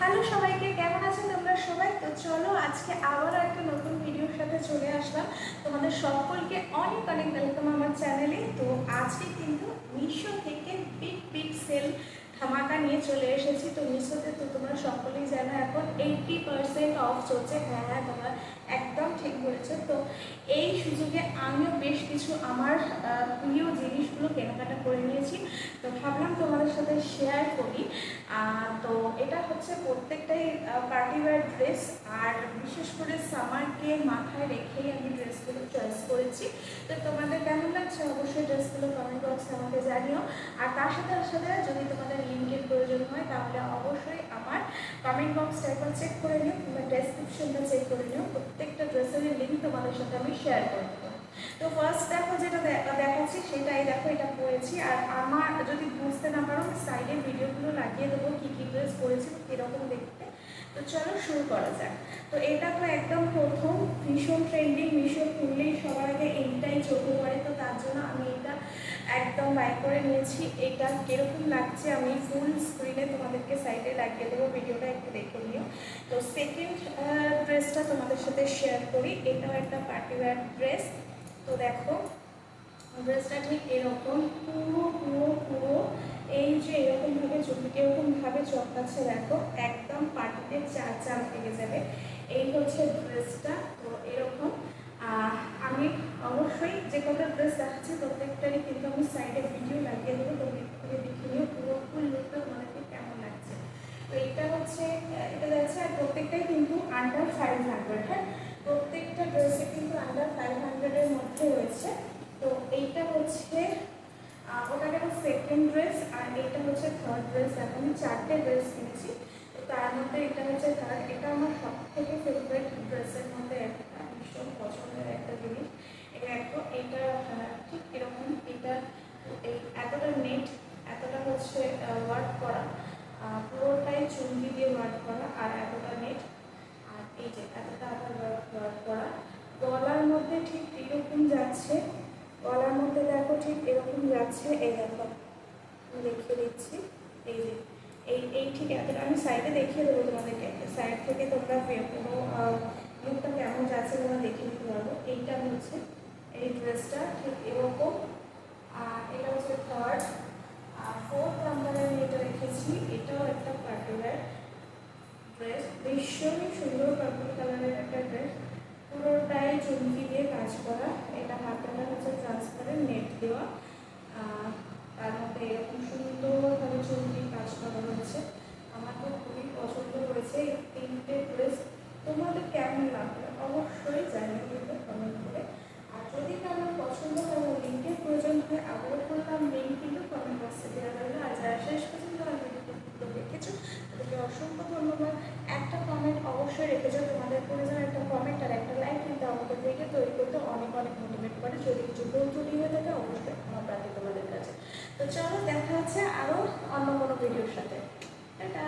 Hello সবাইকে, কেমন আছেন তোমরা সবাই? তো চলো আজকে আবারও একটা নতুন ভিডিওর সাথে চলে আসলাম। তোমাদের সকলকে অনেক অনেক ওয়েলকাম আমার চ্যানেলে। তো আজকে কিন্তু মিশো থেকে বিগ বিগ সেল ধামাকা নিয়ে চলে এসেছি। তো মিশোতে তো তোমরা সকলেই জানো এখন 80% অফ চলছে। হ্যাঁ, তোমরা একদম ঠিক বলেছো। তো এই সুযোগে আমিও বেশ কিছু আমার প্রিয় জিনিসগুলো কেনাকাটা করে নিয়েছি। তো ভাবলাম তোমাদের সাথে শেয়ার করি। তো এটা হচ্ছে প্রত্যেকটাই পার্টি ওয়্যার ড্রেস, আর বিশেষ করে সামারকে মাথায় রেখেই আমি ড্রেসগুলো চয়েস করেছি। তো তোমাদের কেমন লাগছে অবশ্যই ড্রেসগুলো কমেন্ট বক্সে আমাকে জানিও। আর তার সাথে যদি তোমাদের লিঙ্কের প্রয়োজন হয় তাহলে অবশ্যই আমার কমেন্ট বক্সটা একবার চেক করে নিও কিংবা ডেসক্রিপশনটা চেক করে নিও। প্রত্যেকটা ড্রেসের লিঙ্ক তোমাদের সাথে আমি শেয়ার করে দেবো। তো ফার্স্ট দেখো যেটা দেখাচ্ছি সেটাই দেখো, এটা পরেছি। আর আমার যদি বুঝতে না পারো সাইডে ভিডিওগুলো লাগিয়ে দেবো কী কী ড্রেস পরেছি কীরকম দেখতে। তো চলো শুরু করা যাক। তো এটা তো একদম প্রথম ভীষণ ট্রেন্ডিং, মিশো খুললেই সবার আগে এইটাই চোখে পড়ে। তো তার জন্য আমি এটা একদম বাই করে নিয়েছি। এটা কীরকম লাগছে আমি ফুল স্ক্রিনে তোমাদেরকে সাইডে লাগিয়ে দেবো, ভিডিওটা একটু দেখে নিও। তো সেকেন্ড ড্রেসটা তোমাদের সাথে শেয়ার করি। এটাও একটা পার্টি ওয়্যার ড্রেস। তো দেখো ড্রেসটা ঠিক এরকম, পুরো পুরো পুরো এই যে এরকমভাবে চমকাচ্ছে দেখো, একদম পার্টিতে চার চাঁদ লেগে যাবে। এই হচ্ছে ড্রেসটা। তো এরকম আমি অবশ্যই যে কটা ড্রেস দেখাচ্ছি প্রত্যেকটারই কিন্তু আমি সাইডে ভিডিও লাগিয়ে দেবো। তো দেখে নিও পুরো ফুল লুকটা তোমাদেরকে কেমন লাগছে। তো এটা হচ্ছে এটা যাচ্ছে, আর প্রত্যেকটাই কিন্তু আন্ডার 500। হ্যাঁ, প্রত্যেকটা ড্রেসে কিন্তু আন্ডার 500-এর মধ্যে রয়েছে। তো এইটা হচ্ছে ওটা গেল সেকেন্ড ড্রেস, আর এটা হচ্ছে থার্ড ড্রেস। এখন আমি চারটে ড্রেস কিনেছি। তো তার মধ্যে এটা হচ্ছে থার্ড। এটা আমার সব থেকে ফেভারিট ড্রেসের মধ্যে একটা, ভীষণ পছন্দের একটা জিনিস। এটা ঠিক এরকম, এটা এই এতটা নেট, এতটা হচ্ছে ওয়ার্ক করা, পুরোটাই চুমকি দিয়ে ওয়ার্ক করা, আর এতটা নেট, আর এই যে এতটা আবার ওয়ার্ক করা। গলার মধ্যে ঠিক এরকম যাচ্ছে, গলার মধ্যে দেখো ঠিক এরকম যাচ্ছে। এই দেখো দেখিয়ে দিচ্ছি, এই যে এই ঠিক এতটা আমি সাইডে দেখিয়ে দেবো তোমাদেরকে। সাইড থেকে তোমরা কোনো লুকটা কেমন যাচ্ছে তোমরা দেখে নিতে পারবো। এইটা হচ্ছে এই ড্রেসটা ঠিক এরকম, আর এটা হচ্ছে থার্ড। আর ফোর্থ নাম্বারে আমি এটা রেখেছি। এটাও একটা পার্টি ওয়্যার ড্রেস, ভীষণই সুন্দর পার্পল কালারের একটা ড্রেস, পুরোটাই চুমকি দিয়ে কাজ করা। এটা হাতাটা হচ্ছে ট্রান্সপারেন্ট নেট দেওয়া, তার মধ্যে এরকম সুন্দরভাবে চুমকি কাজ করা রয়েছে। আমার তো খুবই পছন্দ হয়েছে এই তিনটে ড্রেস। তোমাদের কেমন লাগবে অবশ্যই জানিয়ে দেবে কমেন্ট করে। আর যদি আমার পছন্দ হয় ও লিঙ্কের প্রয়োজন হয় আবারও বললাম, লিঙ্ক কিন্তু কমেন্ট বক্সে দেওয়া রইল। আর যারা শেষ পর্যন্ত আমার ভিডিওগুলো দেখেছো তাদেরকে অসংখ্য ধন্যবাদ। একটা কমেন্ট অবশ্যই রেখেছো, তোমাদের প্রয়োজন একটা কমেন্ট আর একটা লাইক কিন্তু আমাদের ভিডিও তৈরি করতে অনেক অনেক মোটিভেট করে। যদি কিছু ভুল ত্রুটি হয়ে থাকে অবশ্যই আমার প্রার্থী তোমাদের কাছে। তো চলো দেখা হচ্ছে আরও অন্য কোনো ভিডিওর সাথে। টাটা।